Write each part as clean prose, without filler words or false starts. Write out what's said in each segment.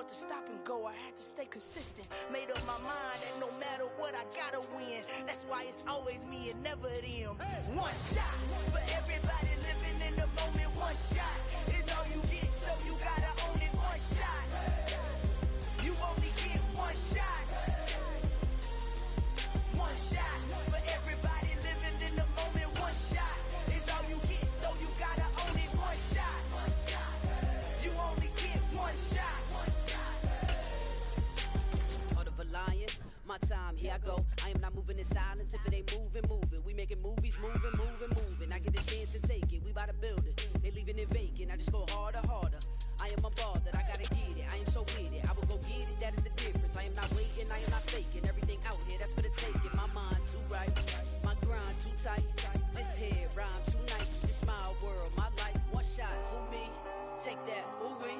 hard to stop and go. I had to stay consistent. Made up my mind that no matter what, I gotta win. That's why it's always me and never them. One shot for everybody living in the moment. One shot is all you get, so you gotta own it. One shot. You only get one shot. One shot for everybody living in the moment. One shot is all you get, so you gotta own it. One shot. You only get one shot. Heart of a lion, my time, here I go. I am not moving in silence. If it ain't moving, moving. We making movies, moving, moving, moving. I get a chance to take it. We bout to build it. They leaving it vacant. I just go harder, harder. I am unbothered. I gotta get it. I am so with it. I will go get it. That is the difference. I am not waiting. I am not faking. Everything out here, that's for the taking. My mind too right. My grind too tight. This head rhyme too nice. This my world, my life. One shot, who me? Take that, who we?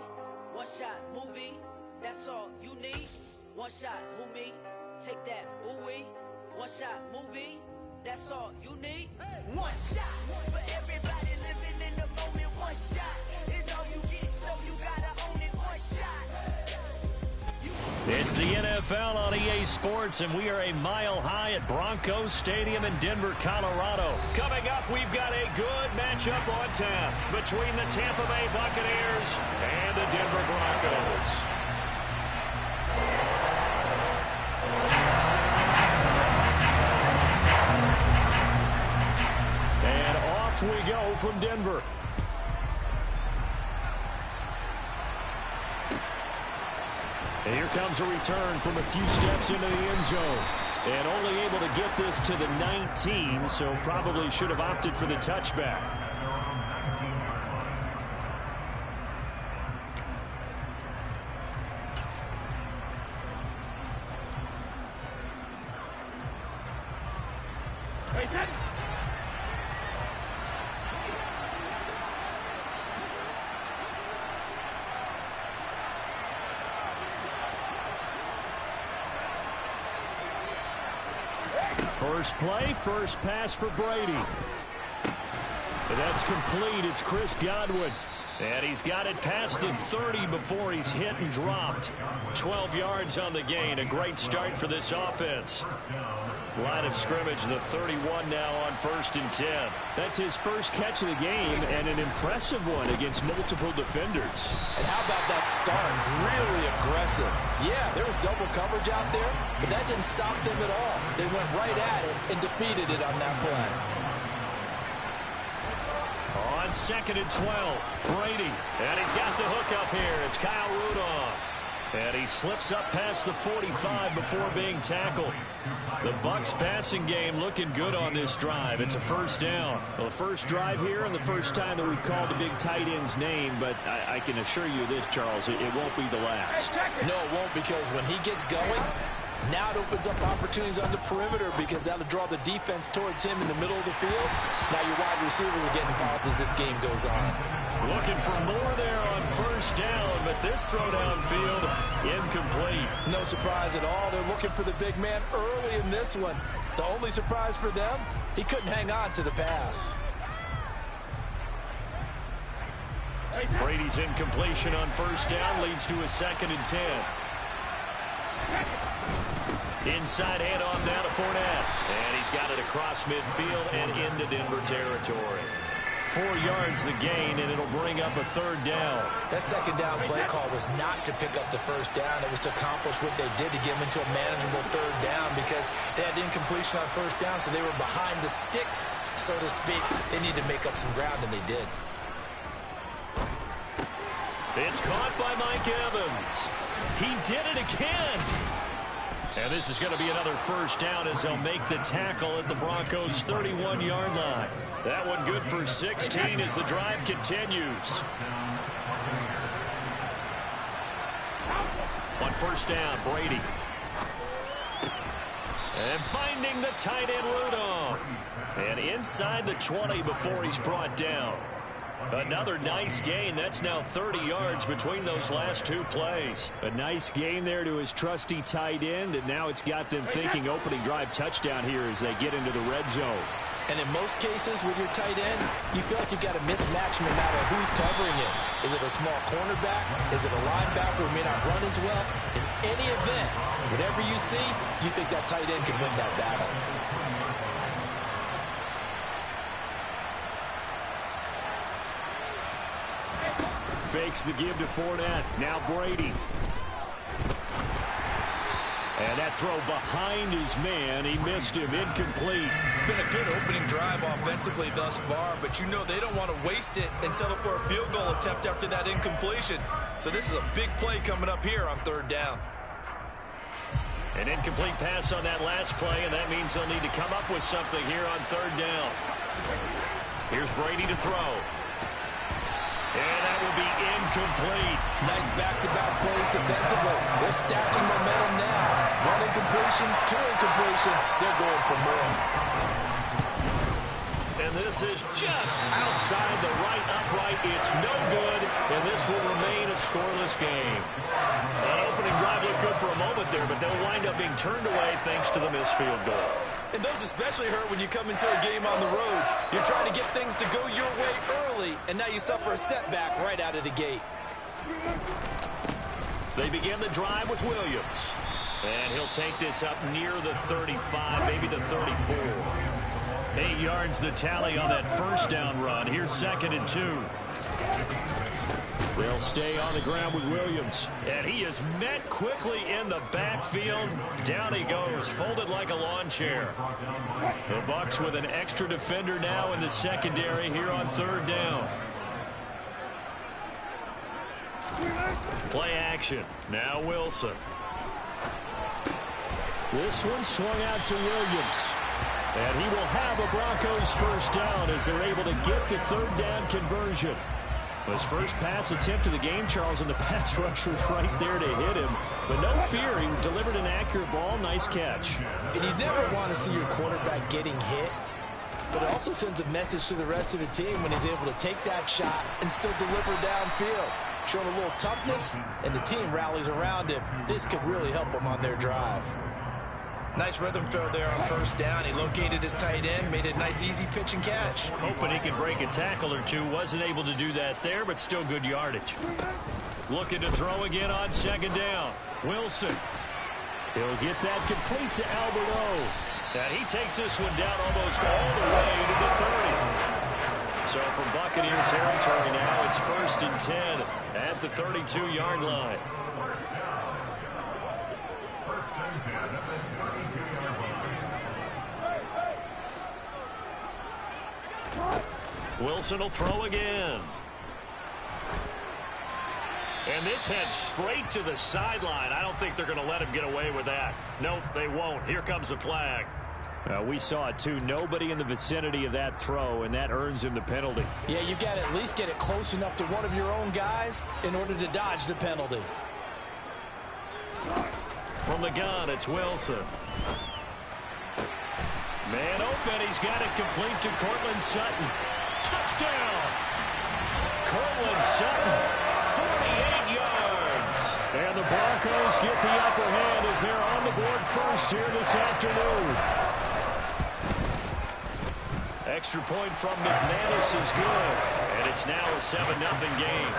One shot, movie. That's all you need. One shot, who me? Take that, who we? One shot, movie. That's all you need. One shot for everybody living in the moment. One shot is all you get, so you gotta own it. One shot. It's the NFL on EA Sports, and we are a mile high at Broncos Stadium in Denver, Colorado. Coming up, we've got a good matchup on tap between the Tampa Bay Buccaneers and the Denver Broncos. And off we go from Denver. And here comes a return from a few steps into the end zone. And only able to get this to the 19, so probably should have opted for the touchback. First play, first pass for Brady. And that's complete. It's Chris Godwin. And he's got it past the 30 before he's hit and dropped. 12 yards on the gain. A great start for this offense. Line of scrimmage, the 31 now on 1st and 10. That's his first catch of the game, and an impressive one against multiple defenders. And how about that start? Really aggressive. Yeah, there was double coverage out there, but that didn't stop them at all. They went right at it and defeated it on that play. On 2nd and 12, Brady. And he's got the hook up here. It's Kyle Rudolph. And he slips up past the 45 before being tackled. The Bucs passing game looking good on this drive. It's a first down. Well, the first drive here and the first time that we've called the big tight end's name, but I can assure you this, Charles, it won't be the last. No, it won't, because when he gets going, now it opens up opportunities on the perimeter, because that'll draw the defense towards him in the middle of the field. Now your wide receivers are getting involved as this game goes on. Looking for more there on first down, but this throw downfield incomplete. No surprise at all. They're looking for the big man early in this one. The only surprise for them, he couldn't hang on to the pass. Brady's incompletion on first down leads to a 2nd and 10. Inside handoff now to Fournette. And he's got it across midfield and into Denver territory. 4 yards the gain, and it'll bring up a 3rd down. That 2nd down play call was not to pick up the first down. It was to accomplish what they did, to get them into a manageable 3rd down, because they had incompletion on first down, so they were behind the sticks, so to speak. They need to make up some ground, and they did. It's caught by Mike Evans. He did it again. And this is going to be another first down as they'll make the tackle at the Broncos' 31-yard line. That one good for 16 as the drive continues. On first down, Brady. And finding the tight end, Rudolph. And inside the 20 before he's brought down. Another nice gain. That's now 30 yards between those last 2 plays. A nice gain there to his trusty tight end, and now it's got them thinking opening drive touchdown here as they get into the red zone. And in most cases with your tight end, you feel like you've got a mismatch no matter who's covering it. Is it a small cornerback? Is it a linebacker who may not run as well? In any event, whatever you see, you think that tight end can win that battle. Fakes the give to Fournette. Now Brady. And that throw behind his man. He missed him. Incomplete. It's been a good opening drive offensively thus far, but you know they don't want to waste it and settle for a field goal attempt after that incompletion. So this is a big play coming up here on third down. An incomplete pass on that last play, and that means they'll need to come up with something here on third down. Here's Brady to throw. And that will be incomplete. Nice back-to-back plays defensively. They're stacking momentum now. One incompletion, two incompletion. They're going for more. And this is just outside the right upright. It's no good, and this will remain a scoreless game. That opening drive looked good for a moment there, but they'll wind up being turned away thanks to the missed field goal. And those especially hurt when you come into a game on the road. You're trying to get things to go your way early, and now you suffer a setback right out of the gate. They begin the drive with Williams. And he'll take this up near the 35, maybe the 34. 8 yards the tally on that first down run. Here's 2nd and 2. They'll stay on the ground with Williams. And he is met quickly in the backfield. Down he goes, folded like a lawn chair. The Bucs with an extra defender now in the secondary here on third down. Play action. Now Wilson. This one swung out to Williams. And he will have a Broncos first down as they're able to get the third down conversion. His first pass attempt of the game, Charles, and the pass rush was right there to hit him. But no fear, he delivered an accurate ball. Nice catch. And you never want to see your quarterback getting hit. But it also sends a message to the rest of the team when he's able to take that shot and still deliver downfield. Showing a little toughness, and the team rallies around him. This could really help them on their drive. Nice rhythm throw there on first down. He located his tight end, made a nice easy pitch and catch. Hoping he could break a tackle or two. Wasn't able to do that there, but still good yardage. Looking to throw again on second down. Wilson. He'll get that complete to Alberto. And he takes this one down almost all the way to the 30. So from Buccaneer territory now, it's 1st and 10 at the 32-yard line. Wilson will throw again. And this heads straight to the sideline. I don't think they're going to let him get away with that. Nope, they won't. Here comes the flag. We saw it, too. Nobody in the vicinity of that throw, and that earns him the penalty. Yeah, you've got to at least get it close enough to one of your own guys in order to dodge the penalty. From the gun, it's Wilson. Man open. He's got it complete to Cortland Sutton. Touchdown! Cortland Sutton, 48 yards. And the Broncos get the upper hand as they're on the board first here this afternoon. Extra point from McManus is good. And it's now a 7-0 game.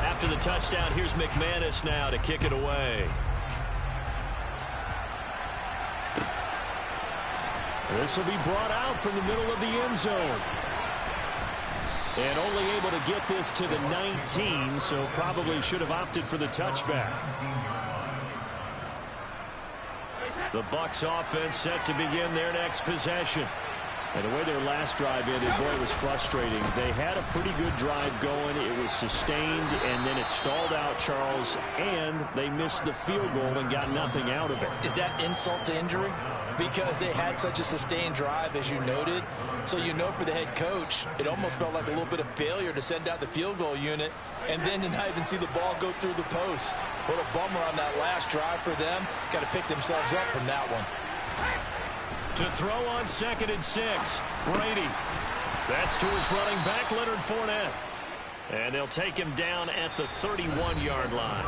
After the touchdown, here's McManus now to kick it away. This will be brought out from the middle of the end zone. And only able to get this to the 19, so probably should have opted for the touchback. The Bucs offense set to begin their next possession. And the way their last drive ended, boy, it was frustrating. They had a pretty good drive going. It was sustained, and then it stalled out, Charles, and they missed the field goal and got nothing out of it. Is that insult to injury? Because they had such a sustained drive, as you noted. So you know for the head coach, it almost felt like a little bit of failure to send out the field goal unit and then to not even see the ball go through the post. What a bummer on that last drive for them. Got to pick themselves up from that one. To throw on 2nd and 6. Brady. That's to his running back, Leonard Fournette. And they'll take him down at the 31-yard line.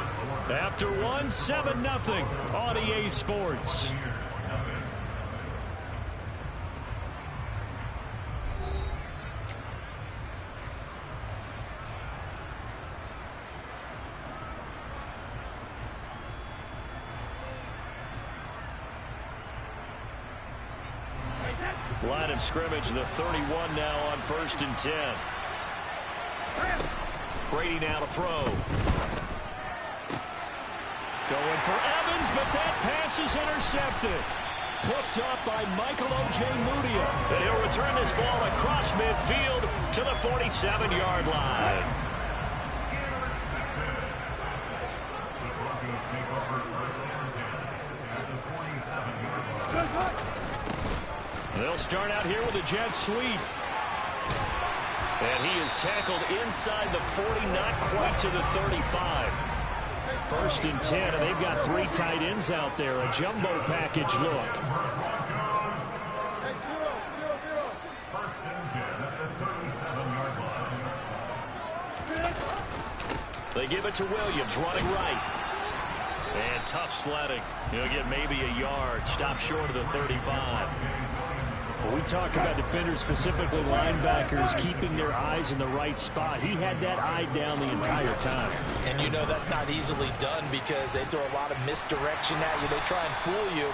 After one, 7-0 on EA Sports. Line of scrimmage, the 31 now on 1st and 10. Brady now to throw. Going for Evans, but that pass is intercepted. Picked up by Michael O.J. Mudia. And he'll return this ball across midfield to the 47-yard line. They'll start out here with a jet sweep. And he is tackled inside the 40, not quite to the 35. 1st and 10, and they've got 3 tight ends out there. A jumbo package look. They give it to Williams, running right. And tough sledding. He'll get maybe a yard. Stop short of the 35. We talk about defenders, specifically linebackers, keeping their eyes in the right spot. He had that eye down the entire time. And you know that's not easily done because they throw a lot of misdirection at you. They try and fool you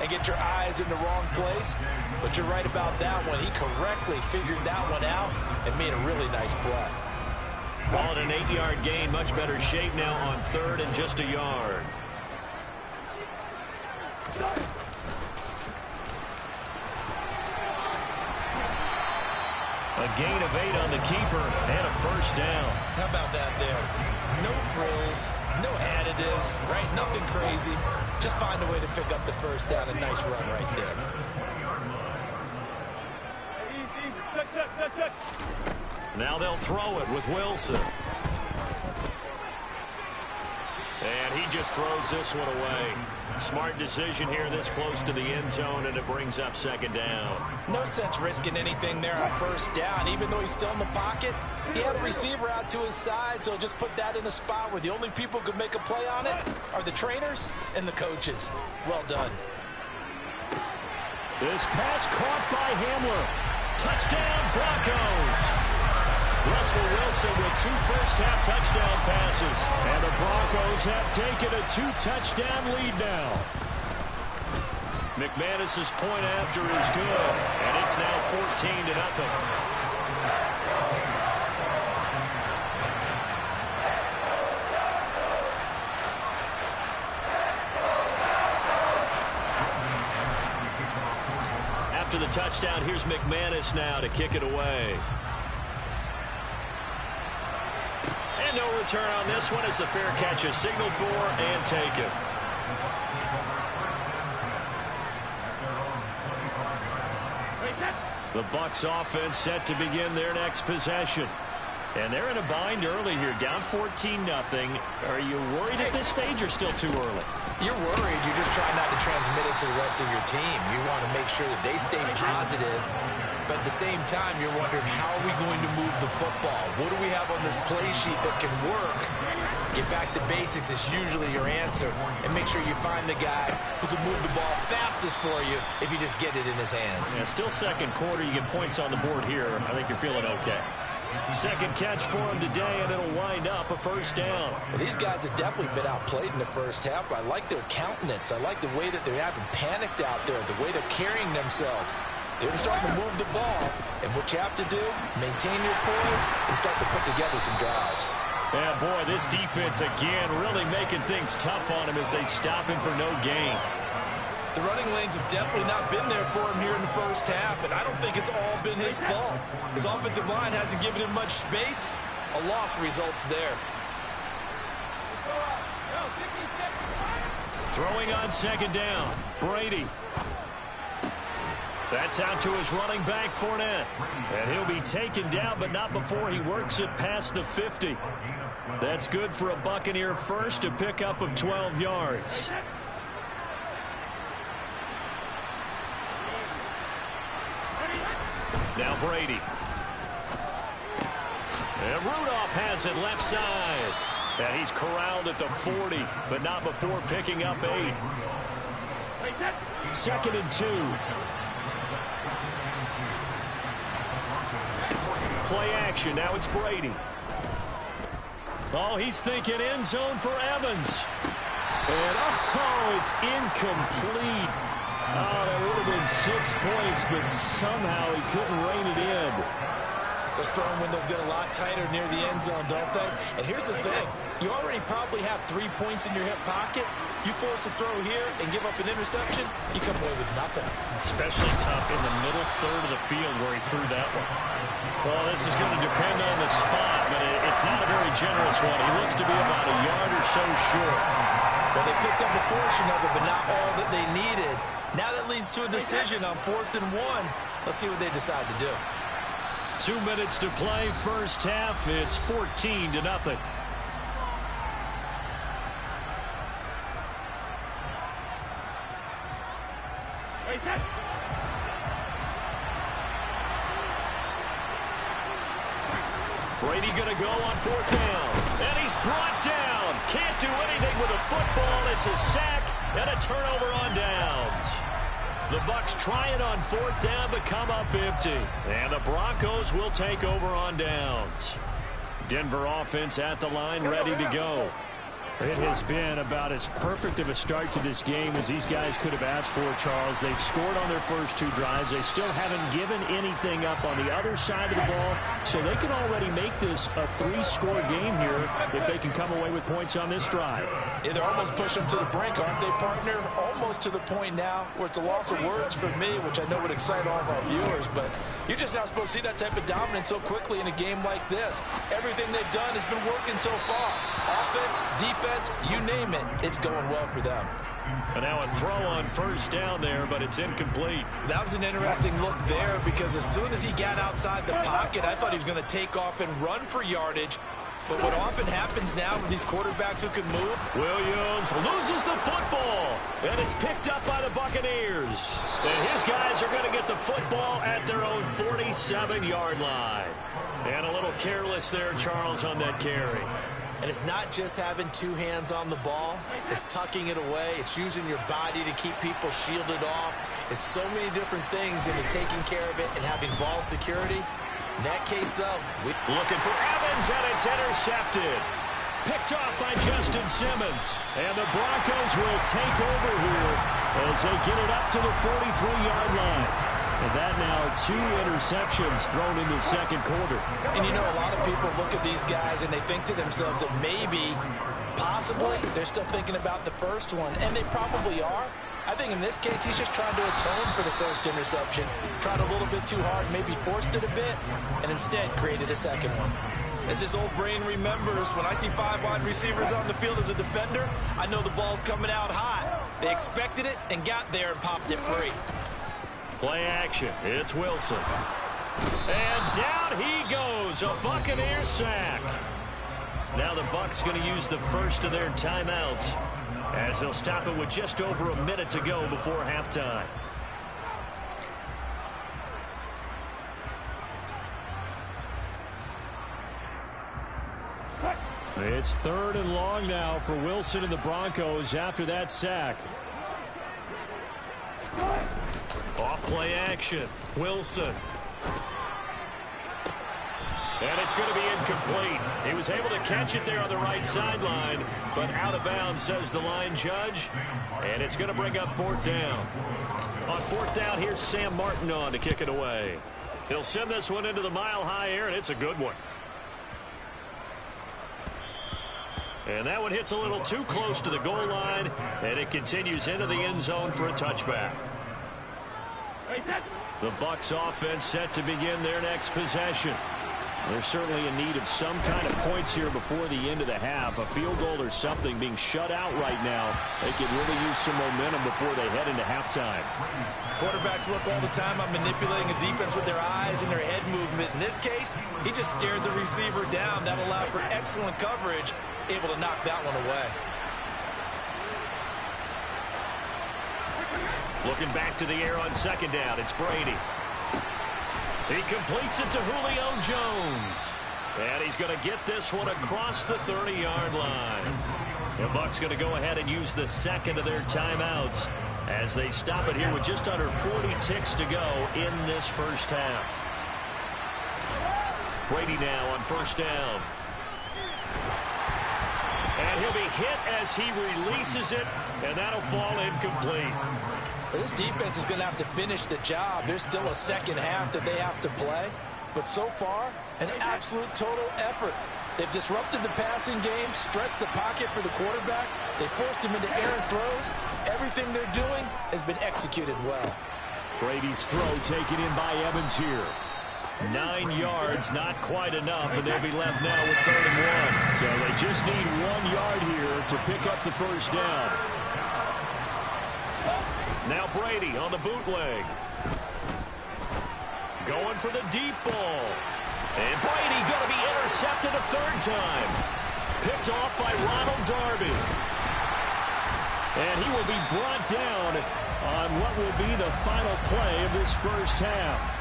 and get your eyes in the wrong place. But you're right about that one. He correctly figured that one out and made a really nice play. Call it an 8-yard gain. Much better shape now on 3rd and just a yard. A gain of 8 on the keeper and a 1st down. How about that there? No frills, no additives, right? Nothing crazy. Just find a way to pick up the 1st down. A nice run right there. Now they'll throw it with Wilson. And he just throws this one away. Smart decision here this close to the end zone, and it brings up 2nd down. No sense risking anything there on 1st down. Even though he's still in the pocket, he had a receiver out to his side, so just put that in a spot where the only people who could make a play on it are the trainers and the coaches. Well done. This pass caught by Hamler. Touchdown, Broncos. Russell Wilson with 2 first-half touchdown passes. And the Broncos have taken a 2-touchdown lead now. McManus's point after is good. And it's now 14-0. After the touchdown, here's McManus now to kick it away. No return on this one as the fair catch is signaled for and taken. The Bucs offense set to begin their next possession. And they're in a bind early here, down 14-0. Are you worried at this stage or still too early? You're worried. You're just trying not to transmit it to the rest of your team. You want to make sure that they stay positive. But at the same time, you're wondering, how are we going to move the football? What do we have on this play sheet that can work? Get back to basics is usually your answer. And make sure you find the guy who can move the ball fastest for you if you just get it in his hands. Yeah, still 2nd quarter. You get points on the board here. I think you're feeling okay. 2nd catch for him today, and it'll wind up a 1st down. Well, these guys have definitely been outplayed in the 1st half. I like their countenance. I like the way that they haven't panicked out there, the way they're carrying themselves. They're starting to move the ball, and what you have to do, maintain your poise and start to put together some drives. Yeah, boy, this defense again really making things tough on him as they stop him for no gain. The running lanes have definitely not been there for him here in the 1st half, and I don't think it's all been his fault. His offensive line hasn't given him much space. A loss results there. Throwing on 2nd down, Brady. That's out to his running back, Fournette. And he'll be taken down, but not before he works it past the 50. That's good for a Buccaneer first, a pickup of 12 yards. Now Brady. And Rudolph has it left side. And he's corralled at the 40, but not before picking up 8. 2nd and 2. Play action. Now it's Brady. Oh, he's thinking end zone for Evans. And, oh, it's incomplete. Oh, that would have been 6 points, but somehow he couldn't rein it in. Those throwing windows get a lot tighter near the end zone, don't they? And here's the thing. You already probably have 3 points in your hip pocket. You force a throw here and give up an interception, you come away with nothing. Especially tough in the middle third of the field where he threw that one. Well, this is going to depend on the spot, but it's not a very generous one. He looks to be about a yard or so short. Well, they picked up a portion of it, but not all that they needed. Now that leads to a decision on 4th and 1. Let's see what they decide to do. 2 minutes to play, first half. It's 14-0. Brady going to go on 4th down. And he's brought down. Can't do anything with a football. It's a sack and a turnover on downs. The Bucs try it on 4th down, but come up empty. And the Broncos will take over on downs. Denver offense at the line, ready to go. It has been about as perfect of a start to this game as these guys could have asked for, Charles. They've scored on their first 2 drives. They still haven't given anything up on the other side of the ball, so they can already make this a 3-score game here if they can come away with points on this drive. Yeah, they're almost pushing them to the brink, aren't they, partner? Almost to the point now where it's a loss of words for me, which I know would excite all of our viewers, but you're just not supposed to see that type of dominance so quickly in a game like this. Everything they've done has been working so far. Offense, defense, you name it, it's going well for them. And now a throw on 1st down there, but it's incomplete. That was an interesting look there because as soon as he got outside the pocket, I thought he was going to take off and run for yardage. But what often happens now with these quarterbacks who can move, Williams loses the football, and it's picked up by the Buccaneers. And his guys are going to get the football at their own 47-yard line. And a little careless there, Charles, on that carry. And it's not just having 2 hands on the ball. It's tucking it away. It's using your body to keep people shielded off. It's so many different things into taking care of it and having ball security. In that case, though, looking for Evans, and it's intercepted. Picked off by Justin Simmons. And the Broncos will take over here as they get it up to the 43-yard line. And that now 2 interceptions thrown in the second quarter. And you know, a lot of people look at these guys and they think to themselves that maybe, possibly, they're still thinking about the first one. And they probably are. I think in this case, he's just trying to atone for the first interception. Tried a little bit too hard, maybe forced it a bit, and instead created a second one. As his old brain remembers, when I see 5 wide receivers on the field as a defender, I know the ball's coming out hot. They expected it and got there and popped it free. Play action. It's Wilson. And down he goes. A Buccaneer sack. Now the Bucs going to use the first of their timeouts as they'll stop it with just over a minute to go before halftime. It's 3rd and long now for Wilson and the Broncos after that sack. Off play action. Wilson. And it's going to be incomplete. He was able to catch it there on the right sideline, but out of bounds, says the line judge. And it's going to bring up 4th down. On 4th down, here's Sam Martin on to kick it away. He'll send this one into the mile-high air, and it's a good one. And that one hits a little too close to the goal line, and it continues into the end zone for a touchback. The Bucs offense set to begin their next possession. They're certainly in need of some kind of points here before the end of the half. A field goal or something. Being shut out right now, they could really use some momentum before they head into halftime. Quarterbacks work all the time on manipulating a defense with their eyes and their head movement. In this case, he just stared the receiver down. That allowed for excellent coverage, able to knock that one away. Looking back to the air on 2nd down, it's Brady. He completes it to Julio Jones. And he's going to get this one across the 30-yard line. The Bucs going to go ahead and use the second of their timeouts as they stop it here with just under 40 ticks to go in this first half. Brady now on first down. And he'll be hit as he releases it, and that'll fall incomplete. This defense is going to have to finish the job. There's still a second half that they have to play. But so far, an absolute total effort. They've disrupted the passing game, stressed the pocket for the quarterback. They forced him into errant throws. Everything they're doing has been executed well. Brady's throw taken in by Evans here. 9 yards, not quite enough, and they'll be left now with 3rd and 1. So they just need 1 yard here to pick up the first down. Now Brady on the bootleg. Going for the deep ball. And Brady going to be intercepted a 3rd time. Picked off by Ronald Darby. And he will be brought down on what will be the final play of this first half.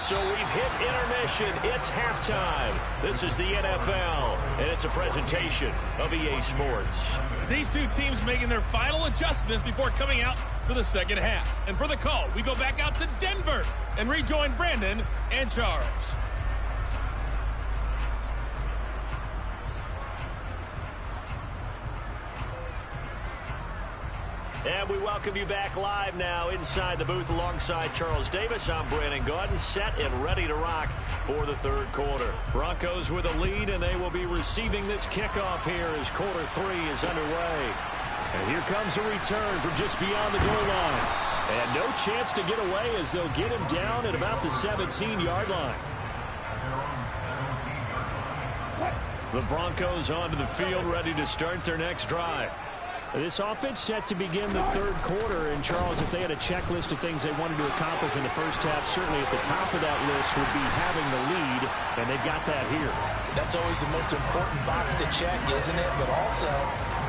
So we've hit intermission. It's halftime. This is the NFL, and it's a presentation of EA Sports. These two teams making their final adjustments before coming out for the second half. And for the call, we go back out to Denver and rejoin Brandon and Charles. And we welcome you back live now inside the booth alongside Charles Davis. I'm Brandon Gaudin, set and ready to rock for the 3rd quarter. Broncos with a lead, and they will be receiving this kickoff here as quarter 3 is underway. And here comes a return from just beyond the goal line. And no chance to get away as they'll get him down at about the 17-yard line. The Broncos onto the field, ready to start their next drive. This offense set to begin the 3rd quarter. And, Charles, if they had a checklist of things they wanted to accomplish in the first half, certainly at the top of that list would be having the lead, and they've got that here. That's always the most important box to check, isn't it? But also,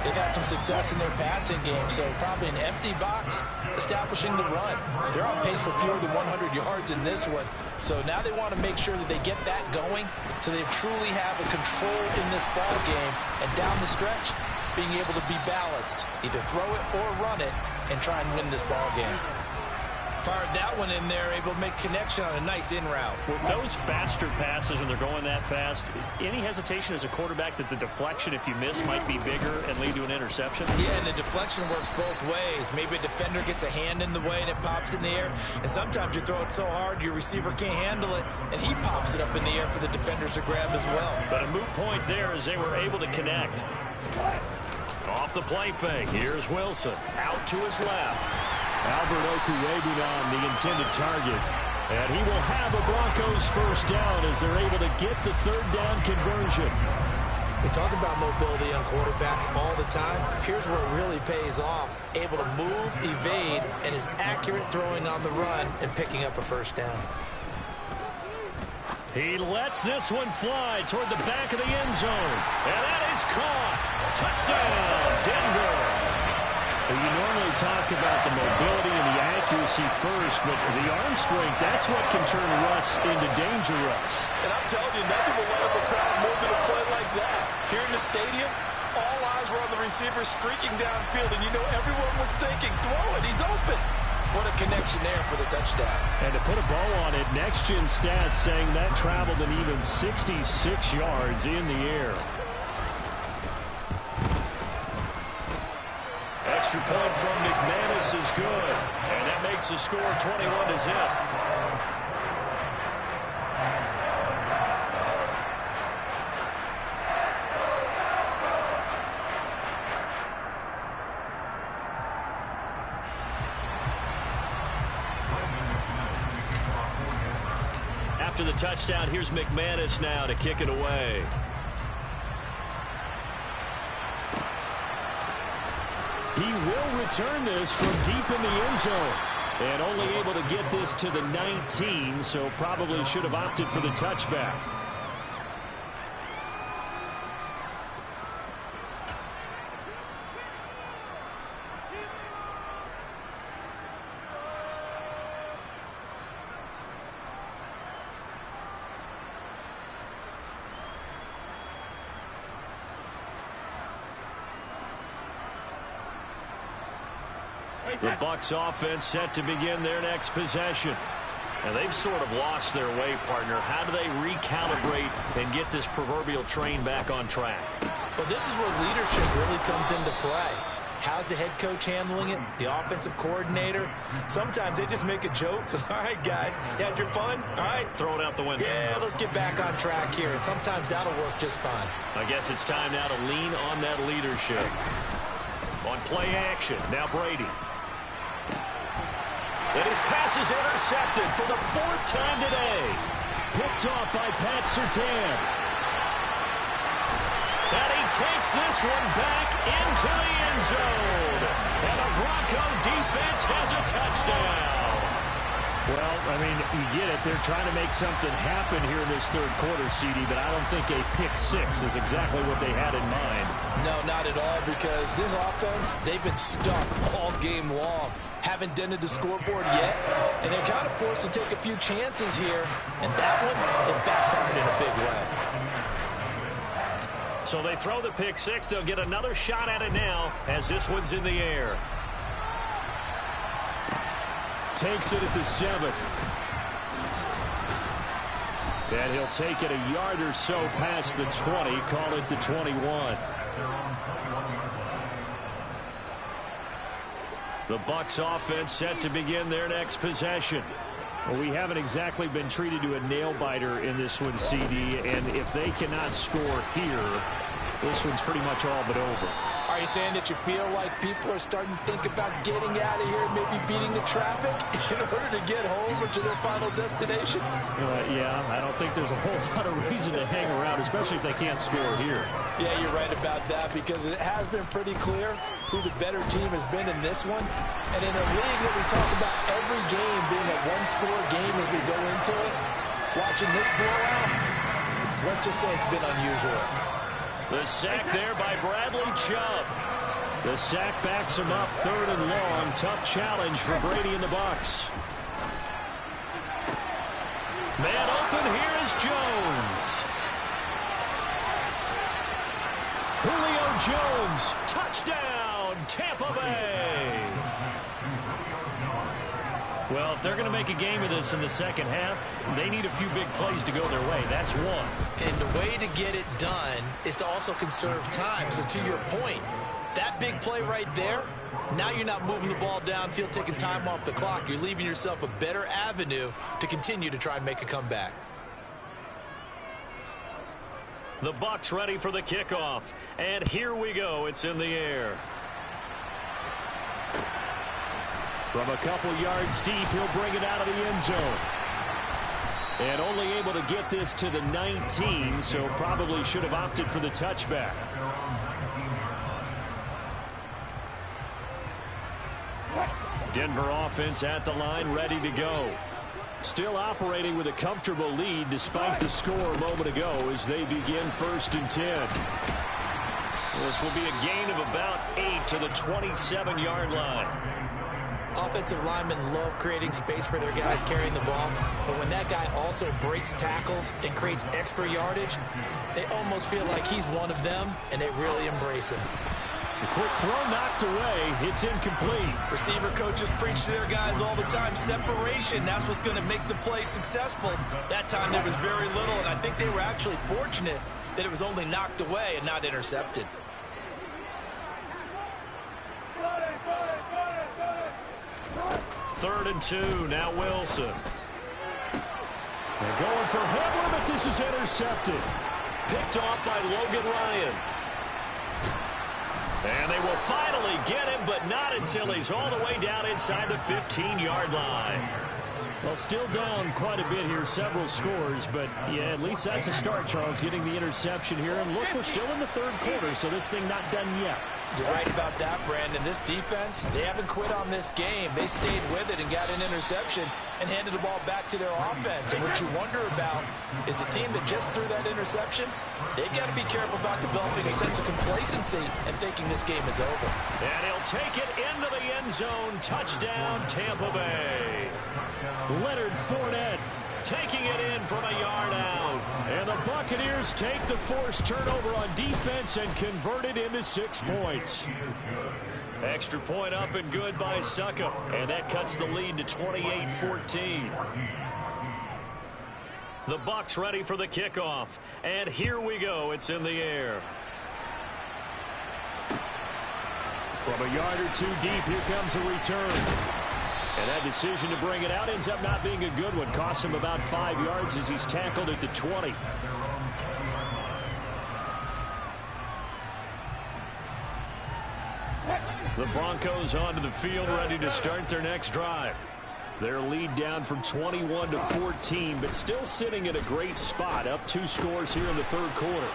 they've had some success in their passing game, so probably an empty box establishing the run. They're on pace for fewer than 100 yards in this one. So now they want to make sure that they get that going so they truly have a control in this ball game. And down the stretch, being able to be balanced, either throw it or run it, and try and win this ball game. Fired that one in there, able to make connection on a nice in route. With those faster passes when they're going that fast, any hesitation as a quarterback that the deflection, if you miss, might be bigger and lead to an interception? Yeah, and the deflection works both ways. Maybe a defender gets a hand in the way and it pops in the air, and sometimes you throw it so hard your receiver can't handle it, and he pops it up in the air for the defenders to grab as well. But a moot point there as they were able to connect. Off the play fake, here's Wilson, out to his left. Albert Okuwebunan, the intended target. And he will have a Broncos first down as they're able to get the 3rd down conversion. We talk about mobility on quarterbacks all the time. Here's where it really pays off. Able to move, evade, and is accurate throwing on the run and picking up a first down. He lets this one fly toward the back of the end zone. And that is caught. Touchdown, Denver. You normally talk about the mobility and the accuracy first, but the arm strength, that's what can turn Russ into danger Russ. And I'm telling you, nothing will light up a crowd more than a play like that. Here in the stadium, all eyes were on the receiver streaking downfield, and you know everyone was thinking, throw it, he's open. What a connection there for the touchdown. And to put a bow on it, Next Gen Stats saying that traveled an even 66 yards in the air. Extra point from McManus is good. And that makes the score 21-zip. After the touchdown, here's McManus now to kick it away. He will return this from deep in the end zone. And only able to get this to the 19, so probably should have opted for the touchback. The Bucs offense set to begin their next possession. And they've sort of lost their way, partner. How do they recalibrate and get this proverbial train back on track? Well, this is where leadership really comes into play. How's the head coach handling it? The offensive coordinator? Sometimes they just make a joke. All right, guys, you had your fun? All right. Throw it out the window. Yeah, let's get back on track here. And sometimes that'll work just fine. I guess it's time now to lean on that leadership. On play action, now Brady. And his pass is intercepted for the 4th time today. Picked off by Pat Surtain. And he takes this one back into the end zone. And the Bronco defense has a touchdown. Well, I mean, you get it. They're trying to make something happen here in this third quarter, CD, but I don't think a pick six is exactly what they had in mind. No, not at all, because this offense, they've been stuck all game long. Haven't dented the scoreboard yet, and they're kind of forced to take a few chances here, and that one, it backfired in a big way. So they throw the pick six. They'll get another shot at it now as this one's in the air. Takes it at the 7. And he'll take it a yard or so past the 20. Call it the 21. The Bucs offense set to begin their next possession. Well, we haven't exactly been treated to a nail-biter in this one, CD, and if they cannot score here, this one's pretty much all but over. Are you saying that you feel like people are starting to think about getting out of here, maybe beating the traffic in order to get home or to their final destination? Yeah, I don't think there's a whole lot of reason to hang around, especially if they can't score here. Yeah, you're right about that, because it has been pretty clear who the better team has been in this one. And in a league that we talk about every game being a one-score game as we go into it, watching this blowout, let's just say it's been unusual. The sack there by Bradley Chubb. The sack backs him up 3rd and long. Tough challenge for Brady and the Bucs. Man open, here is Jones. Julio Jones. Touchdown, Tampa Bay. Well, if they're going to make a game of this in the second half, they need a few big plays to go their way. That's one. And the way to get it done is to also conserve time. So to your point, that big play right there, now you're not moving the ball downfield, taking time off the clock. You're leaving yourself a better avenue to continue to try and make a comeback. The Bucs ready for the kickoff. And here we go. It's in the air. From a couple yards deep, he'll bring it out of the end zone. And only able to get this to the 19, so probably should have opted for the touchback. Denver offense at the line, ready to go. Still operating with a comfortable lead despite the score a moment ago as they begin 1st and 10. This will be a gain of about 8 to the 27-yard line. Offensive linemen love creating space for their guys carrying the ball, but when that guy also breaks tackles and creates extra yardage, they almost feel like he's one of them, and they really embrace him. The quick throw knocked away. It's incomplete. Receiver coaches preach to their guys all the time. Separation, that's what's going to make the play successful. That time there was very little, and I think they were actually fortunate that it was only knocked away and not intercepted. Third and 2, now Wilson. They're going for Hamler, but this is intercepted. Picked off by Logan Ryan. And they will finally get him, but not until he's all the way down inside the 15-yard line. Well, still down quite a bit here, several scores, but yeah, at least that's a start, Charles, getting the interception here. And look, we're still in the third quarter, so this thing not done yet. You're right about that, Brandon. This defense, they haven't quit on this game. They stayed with it and got an interception and handed the ball back to their offense. And what you wonder about is the team that just threw that interception, they've got to be careful about developing a sense of complacency and thinking this game is over. And he'll take it into the end zone. Touchdown, Tampa Bay. Leonard Fournette taking it in from a yard out. And the Buccaneers take the forced turnover on defense and convert it into 6 points. Extra point up and good by Succop. And that cuts the lead to 28-14. The Bucs ready for the kickoff. And here we go. It's in the air. From a yard or two deep, here comes a return. And that decision to bring it out ends up not being a good one. Costs him about 5 yards as he's tackled at the 20. The Broncos onto the field, ready to start their next drive. Their lead down from 21-14, but still sitting at a great spot. Up 2 scores here in the third quarter.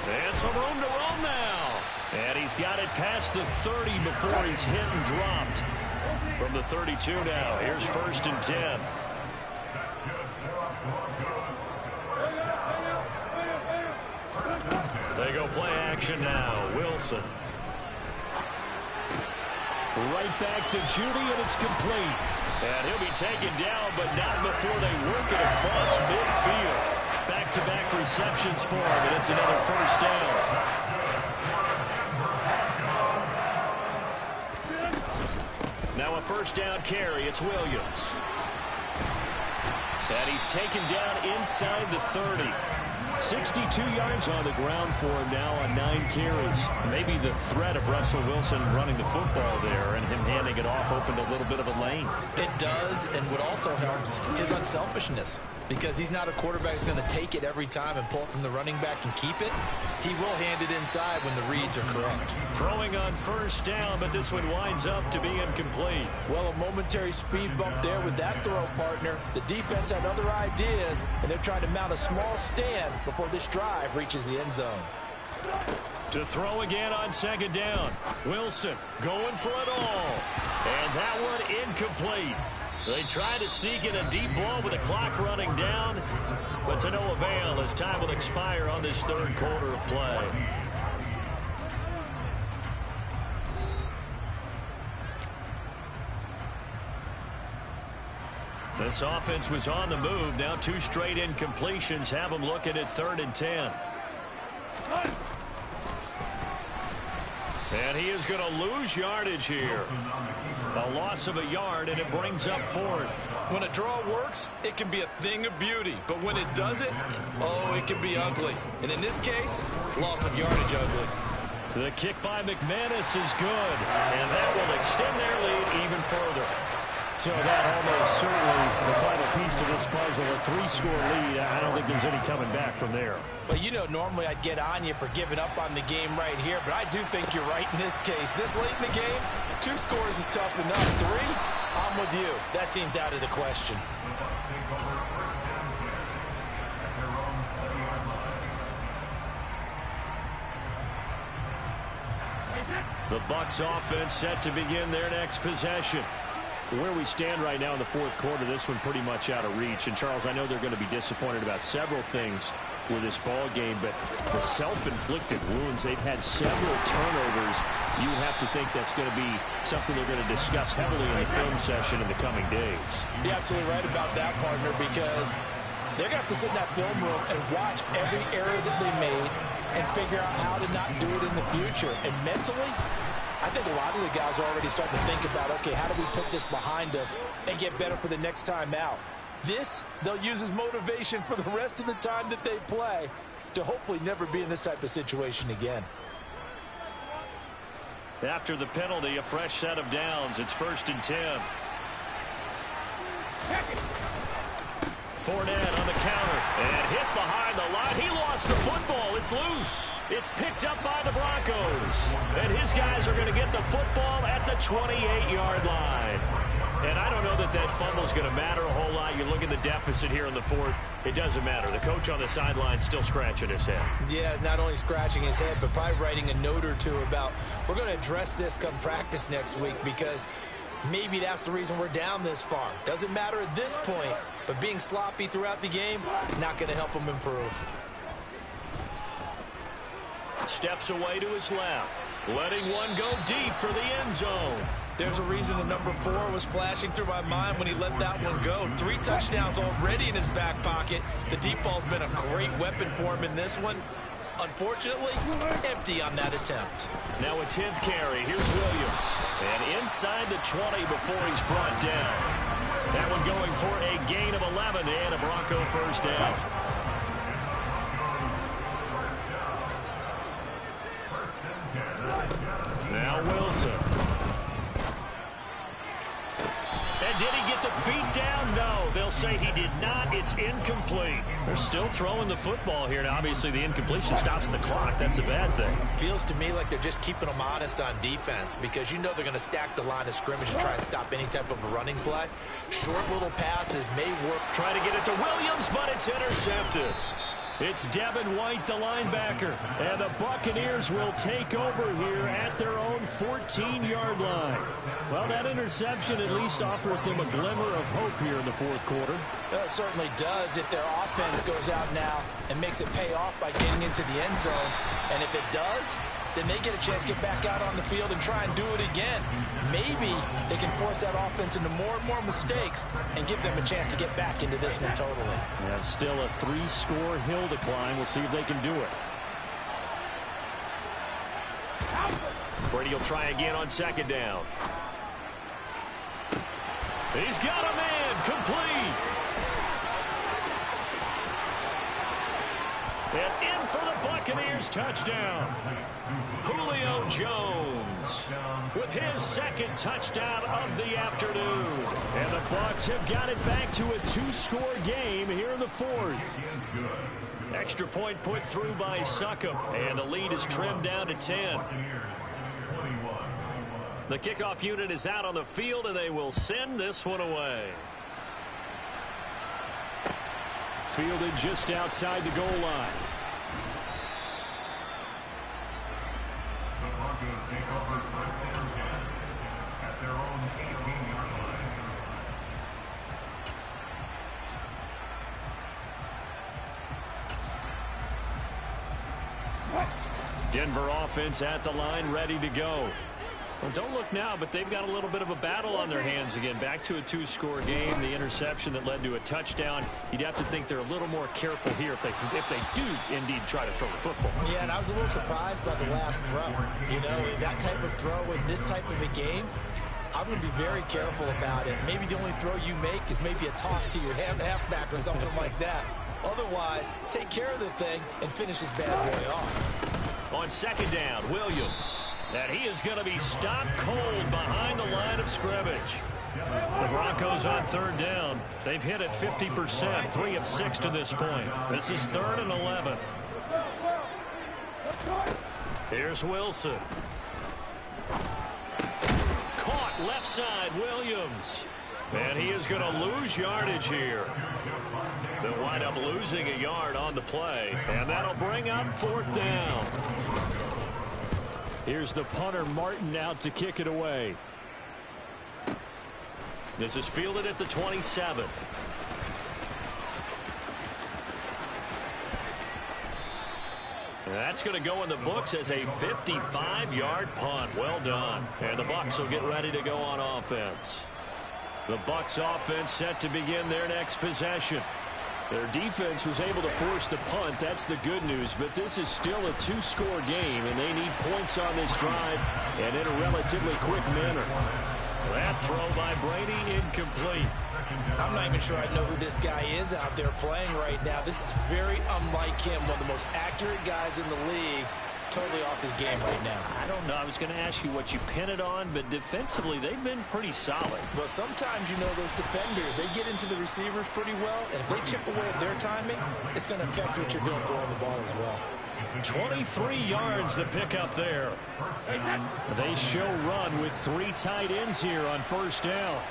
And some room to run now. And he's got it past the 30 before he's hit and dropped. From the 32 now, here's 1st and 10. They go play action now. Wilson. Right back to Judy, and it's complete. And he'll be taken down, but not before they work it across midfield. Back-to-back receptions for him, and it's another first down. Now a first down carry. It's Williams. And he's taken down inside the 30. 62 yards on the ground for him now on 9 carries. Maybe the threat of Russell Wilson running the football there and him handing it off opened a little bit of a lane. It does, and what also helps is unselfishness. Because he's not a quarterback who's going to take it every time and pull it from the running back and keep it. He will hand it inside when the reads are correct. Throwing on first down, but this one winds up to be incomplete. Well, a momentary speed bump there with that throw, partner. The defense had other ideas, and they're trying to mount a small stand before this drive reaches the end zone. To throw again on second down. Wilson going for it all. And that one incomplete. They try to sneak in a deep ball with the clock running down, but to no avail as time will expire on this third quarter of play. This offense was on the move. Now 2 straight incompletions have them looking at 3rd and 10. And he is going to lose yardage here. A loss of a yard, and it brings up 4th. When a draw works, it can be a thing of beauty. But when it doesn't, oh, it can be ugly. And in this case, loss of yardage ugly. The kick by McManus is good, and that will extend their lead even further. So that almost certainly the final piece to this puzzle, a 3-score lead. I don't think there's any coming back from there. Well, you know, normally I'd get on you for giving up on the game right here, but I do think you're right in this case. This late in the game, 2 scores is tough enough. 3, I'm with you. That seems out of the question. The Bucs offense set to begin their next possession. Where we stand right now in the 4th quarter, this one pretty much out of reach. And, Charles, I know they're going to be disappointed about several things with this ball game, but the self-inflicted wounds, they've had several turnovers. You have to think that's going to be something they're going to discuss heavily in the film session in the coming days. You're absolutely right about that, partner, because they're going to have to sit in that film room and watch every error that they made and figure out how to not do it in the future. And mentally, I think a lot of the guys are already starting to think about, okay, how do we put this behind us and get better for the next time out? This, they'll use as motivation for the rest of the time that they play to hopefully never be in this type of situation again. After the penalty, a fresh set of downs. It's 1st and 10. Fournette on the counter and hit behind the line. He lost the football. It's loose. It's picked up by the Broncos. And his guys are going to get the football at the 28-yard line. And I don't know that that fumble is going to matter a whole lot. You look at the deficit here in the 4th. It doesn't matter. The coach on the sideline still scratching his head. Yeah, not only scratching his head, but probably writing a note or two about, we're going to address this come practice next week, because maybe that's the reason we're down this far. Doesn't matter at this point, but being sloppy throughout the game, not going to help him improve. Steps away to his left, letting one go deep for the end zone. There's a reason the number 4 was flashing through my mind when he let that one go. 3 touchdowns already in his back pocket. The deep ball's been a great weapon for him in this one. Unfortunately, empty on that attempt. Now a 10th carry. Here's Williams. And inside the 20 before he's brought down. That one going for a gain of 11 and a Bronco first down. Now Wilson. And did he get the feet down? No, they'll say he did not. It's incomplete. They're still throwing the football here. Now, obviously, the incompletion stops the clock. That's a bad thing. Feels to me like they're just keeping them honest on defense because you know they're going to stack the line of scrimmage and try and stop any type of a running play. Short little passes may work. Trying to get it to Williams, but it's intercepted. It's Devin White, the linebacker, and the Buccaneers will take over here at their own 14-yard line. Well, that interception at least offers them a glimmer of hope here in the fourth quarter. It certainly does if their offense goes out now and makes it pay off by getting into the end zone. And if it does, then they get a chance to get back out on the field and try and do it again. Maybe they can force that offense into more and more mistakes and give them a chance to get back into this one totally. Yeah, still a 3-score hill to climb. We'll see if they can do it. Brady will try again on second down. He's got a man, complete. And in for the Buccaneers, touchdown. Julio Jones with his second touchdown of the afternoon. And the Bucs have got it back to a 2-score game here in the fourth. Extra point put through by Succop, and the lead is trimmed down to 10. The kickoff unit is out on the field, and they will send this one away. Fielded just outside the goal line. The Broncos take over first and 10 at their own 18-yard line. Denver offense at the line, ready to go. Well, don't look now, but they've got a little bit of a battle on their hands again. Back to a 2-score game. The interception that led to a touchdown. You'd have to think they're a little more careful here if they do indeed try to throw the football. Yeah, and I was a little surprised by the last throw. You know, that type of throw in this type of a game, I'm going to be very careful about it. Maybe the only throw you make is maybe a toss to your halfback or something like that. Otherwise, take care of the thing and finish this bad boy off. On second down, Williams. And he is going to be stopped cold behind the line of scrimmage. The Broncos on third down. They've hit it 50%, 3 of 6 to this point. This is 3rd and 11. Here's Wilson. Caught left side, Williams. And he is going to lose yardage here. They'll wind up losing a yard on the play. And that'll bring up 4th down. Here's the punter, Martin, out to kick it away. This is fielded at the 27. And that's going to go in the books as a 55-yard punt. Well done. And the Bucs will get ready to go on offense. The Bucs offense set to begin their next possession. Their defense was able to force the punt. That's the good news. But this is still a 2-score game, and they need points on this drive and in a relatively quick manner. That throw by Brady incomplete. I'm not even sure I know who this guy is out there playing right now. This is very unlike him, one of the most accurate guys in the league. Totally off his game right now. I don't know. I was going to ask you what you pin it on, but defensively, they've been pretty solid. Well, sometimes, you know, those defenders, they get into the receivers pretty well, and if they chip away at their timing, it's going to affect what you're doing throwing the ball as well. 23 yards the pickup there. They show run with 3 tight ends here on first down.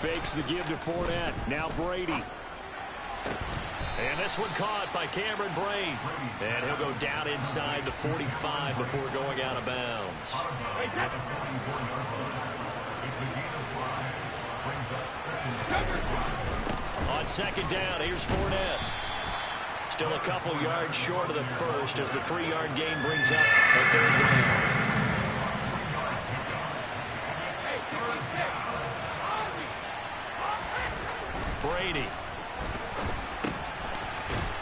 Fakes the give to Fournette. Now Brady. And this one caught by Cameron Brate. And he'll go down inside the 45 before going out of bounds. On second down, here's Fournette. Still a couple yards short of the first as the 3-yard gain brings up a 3rd down. Brady.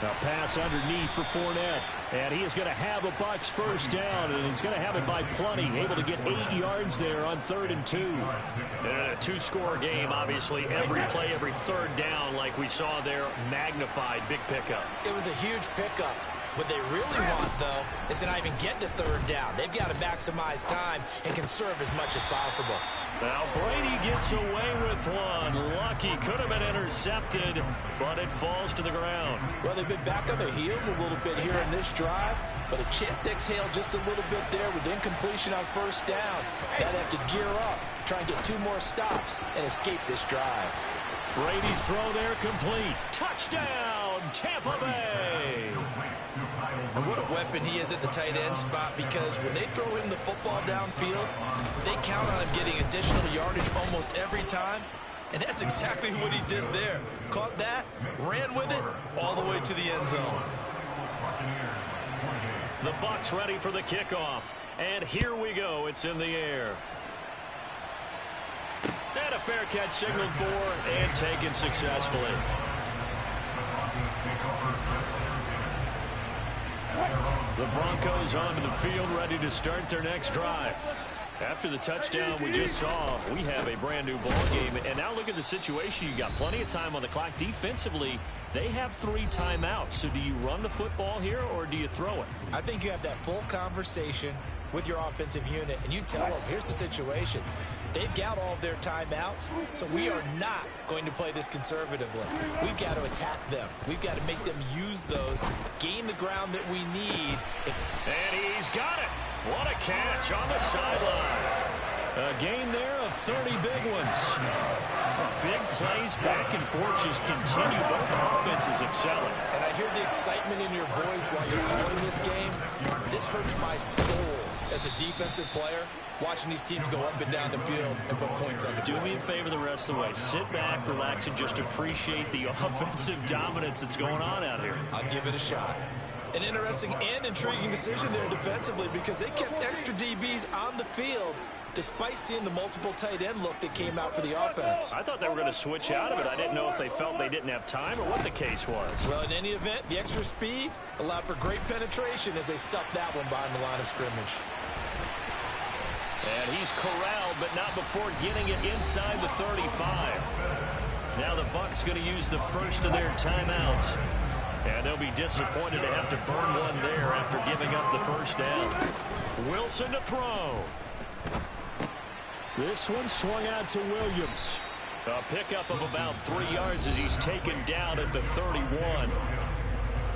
A pass underneath for Fournette. And he is going to have a Bucs first down, and he's going to have it by plenty. Able to get 8 yards there on 3rd and 2. And a two-score game, obviously. Every play, every third down, like we saw there, magnified. Big pickup. It was a huge pickup. What they really want, though, is to not even get to 3rd down. They've got to maximize time and conserve as much as possible. Now Brady gets away with one. Lucky, could have been intercepted, but it falls to the ground. Well, they've been back on their heels a little bit here in this drive, but a chance to exhale just a little bit there with incompletion on 1st down. They'll have to gear up, try and get 2 more stops, and escape this drive. Brady's throw there complete. Touchdown, Tampa Bay. And what a weapon he is at the tight end spot, because when they throw him the football downfield, they count on him getting additional yardage almost every time. And that's exactly what he did there. Caught that, ran with it, all the way to the end zone. The Bucs ready for the kickoff. And here we go. It's in the air. And a fair catch signaled for and taken successfully. The Broncos onto the field, ready to start their next drive. After the touchdown we just saw, we have a brand new ball game. And now look at the situation. You got plenty of time on the clock. Defensively, they have 3 timeouts. So do you run the football here or do you throw it? I think you have that full conversation with your offensive unit, and you tell them, here's the situation. They've got all of their timeouts, so we are not going to play this conservatively. We've got to attack them. We've got to make them use those, gain the ground that we need. And he's got it. What a catch on the sideline. A gain there of 30 big ones. Big plays back and forth just continue. Both offenses excelling. And I hear the excitement in your voice while you're calling this game. This hurts my soul as a defensive player, watching these teams go up and down the field and put points on the board. Do me a favor the rest of the way. Sit back, relax, and just appreciate the offensive dominance that's going on out here. I'll give it a shot. An interesting and intriguing decision there defensively, because they kept extra DBs on the field despite seeing the multiple tight end look that came out for the offense. I thought they were going to switch out of it. I didn't know if they felt they didn't have time or what the case was. Well, in any event, the extra speed allowed for great penetration as they stuffed that one behind the line of scrimmage. And he's corralled, but not before getting it inside the 35. Now the Bucs going to use the first of their timeouts. And they'll be disappointed to have to burn one there after giving up the first down. Wilson to throw. This one swung out to Williams. A pickup of about 3 yards as he's taken down at the 31.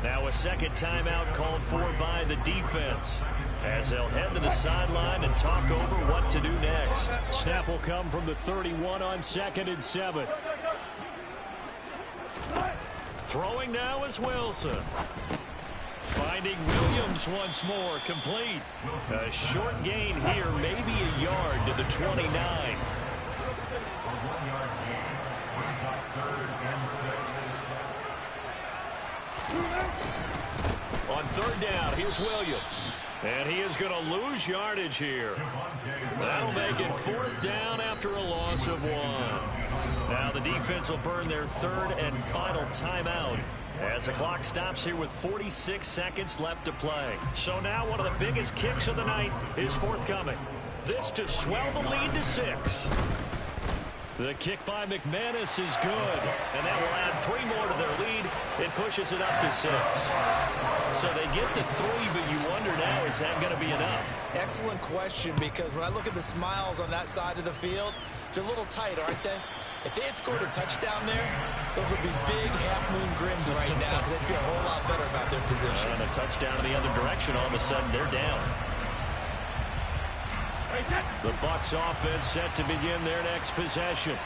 Now a second timeout called for by the defense, as they'll head to the sideline and talk over what to do next. Snap will come from the 31 on 2nd and 7. Throwing now is Wilson. Finding Williams once more, complete. A short gain here, maybe a yard to the 29. On 3rd down, here's Williams. And he is going to lose yardage here. That'll make it 4th down after a loss of 1. Now the defense will burn their 3rd and final timeout as the clock stops here with 46 seconds left to play. So now one of the biggest kicks of the night is forthcoming. This to swell the lead to 6. The kick by McManus is good, and that will add 3 more to their lead. It pushes it up to 6. So they get to 3, but you wonder now, is that going to be enough? Excellent question, because when I look at the smiles on that side of the field, they're a little tight, aren't they? If they had scored a touchdown there, those would be big half-moon grins right now, because they'd feel a whole lot better about their position. And a touchdown in the other direction, all of a sudden they're down. The Bucs offense set to begin their next possession.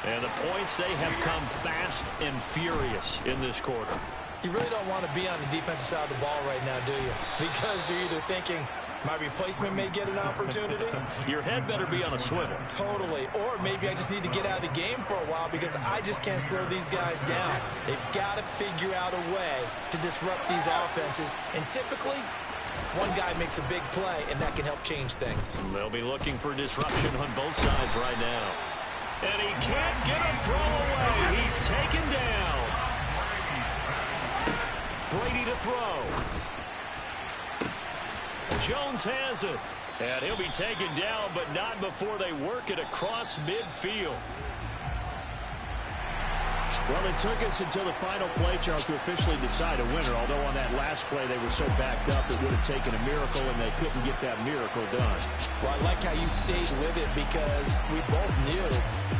And the points, they have come fast and furious in this quarter. You really don't want to be on the defensive side of the ball right now, do you? Because you're either thinking, my replacement may get an opportunity. Your head better be on a swivel. Totally. Or maybe I just need to get out of the game for a while because I just can't slow these guys down. They've got to figure out a way to disrupt these offenses. And typically, one guy makes a big play, and that can help change things. They'll be looking for disruption on both sides right now. And he can't get a throw away. He's taken down. Brady to throw. Jones has it. And he'll be taken down, but not before they work it across midfield. Well, it took us until the final play, Charles, to officially decide a winner. Although on that last play they were so backed up it would have taken a miracle, and they couldn't get that miracle done. Well, I like how you stayed with it because we both knew